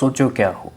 सोचो क्या हो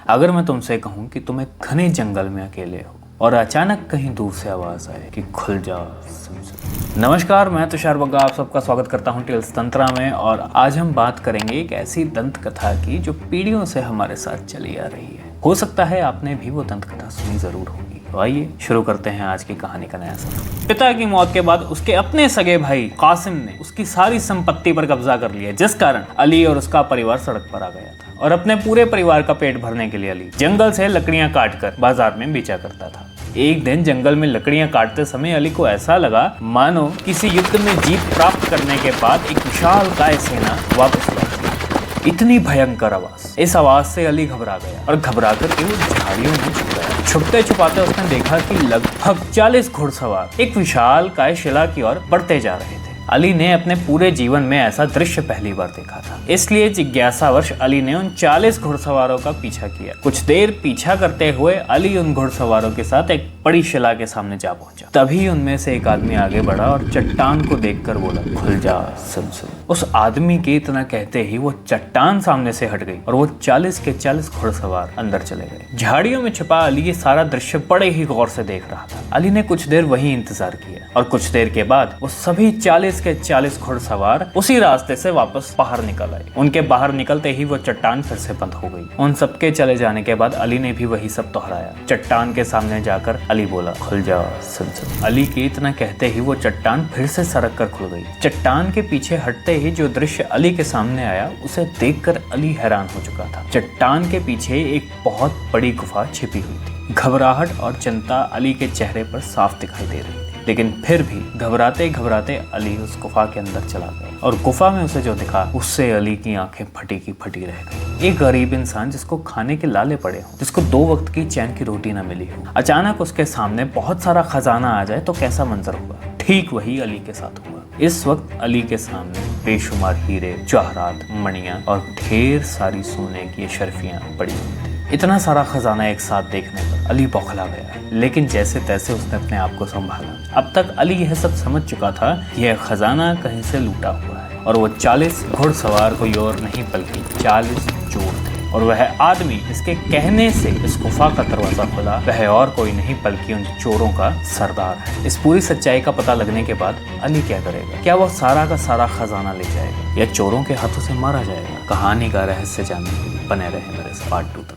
अगर मैं तुमसे कहूँ कि तुम एक घने जंगल में अकेले हो और अचानक कहीं दूर से आवाज आए कि खुल जा समझो। नमस्कार, मैं तुषार बग्गा आप सबका स्वागत करता हूँ टेल्स तंत्रा में। और आज हम बात करेंगे एक ऐसी दंत कथा की जो पीढ़ियों से हमारे साथ चली आ रही है। हो सकता है आपने भी वो दंत कथा सुनी जरूर होगी। तो आइए शुरू करते हैं आज की कहानी का नया सफर। पिता की मौत के बाद उसके अपने सगे भाई कासिम ने उसकी सारी संपत्ति पर कब्जा कर लिया, जिस कारण अली और उसका परिवार सड़क पर आ गया था। और अपने पूरे परिवार का पेट भरने के लिए अली जंगल से लकड़ियां काटकर बाजार में बेचा करता था। एक दिन जंगल में लकड़ियां काटते समय अली को ऐसा लगा मानो किसी युद्ध में जीत प्राप्त करने के बाद एक विशालकाय सेना वापस लौटी। इतनी भयंकर आवाज, इस आवाज से अली घबरा गया और घबरा कर के वो झाड़ियों में छुप गया। छुपते छुपाते उसने देखा कि लगभग 40 घुड़सवार एक विशालकाय शिला की ओर बढ़ते जा रहे थे। अली ने अपने पूरे जीवन में ऐसा दृश्य पहली बार देखा था, इसलिए जिज्ञासावश अली ने उन 40 घुड़सवारों का पीछा किया। कुछ देर पीछा करते हुए अली उन घुड़सवारों के साथ एक बड़ी शिला के सामने जा पहुंचा। तभी उनमें से एक आदमी आगे बढ़ा और चट्टान को देखकर बोला, खुल जा समझो। उस आदमी के इतना कहते ही वो चट्टान सामने से हट गई और वो 40 के 40 घुड़सवार अंदर चले गए। झाड़ियों में छिपा अली ये सारा दृश्य बड़े ही गौर से देख रहा था। अली ने कुछ देर वहीं इंतजार किया और कुछ देर के बाद वो सभी 40 के 40 घुड़सवार उसी रास्ते से वापस बाहर निकल आए। उनके बाहर निकलते ही वो चट्टान फिर से बंद हो गई। उन सबके चले जाने के बाद अली ने भी वही सब दोहराया। चट्टान के सामने जाकर अली बोला, खुल जा समझो। अली के इतना कहते ही वो चट्टान फिर से सरक कर खुल गई। चट्टान के पीछे हटते ही जो दृश्य अली के सामने आया उसे देखकर अली हैरान हो चुका था। चट्टान के पीछे एक बहुत बड़ी गुफा छिपी हुई थी। घबराहट और चिंता अली के चेहरे पर साफ दिखाई दे रही थी, लेकिन फिर भी घबराते घबराते अली उस गुफा के अंदर चला गया। और गुफा में उसे जो दिखा उससे अली की आंखें फटी की फटी रह गई। एक गरीब इंसान जिसको खाने के लाले पड़े हों, जिसको 2 वक्त की चैन की रोटी न मिली हो, अचानक उसके सामने बहुत सारा खजाना आ जाए तो कैसा मंजर होगा। ठीक वही अली के साथ हुआ। इस वक्त अली के सामने बेशुमार हीरे, जवाहरात, मणियां और ढेर सारी सोने की शर्फियां पड़ी हुई थी। इतना सारा खजाना एक साथ देखने पर अली बौखला गया, लेकिन जैसे तैसे उसने अपने आप को संभाला। अब तक अली यह सब समझ चुका था कि यह खजाना कहीं से लूटा हुआ है और वो 40 घुड़सवार कोई और नहीं बल्कि 40 चोर थे। और वह आदमी जिसके कहने से इस गुफा का दरवाजा खुला वह और कोई नहीं बल्कि उन चोरों का सरदार है। इस पूरी सच्चाई का पता लगने के बाद अली क्या करेगा? क्या वो सारा का सारा खजाना ले जाएगा या चोरों के हाथों से मारा जाएगा? कहानी का रहस्य जानने के लिए बने रहे मेरे साथ पार्ट 2 तक।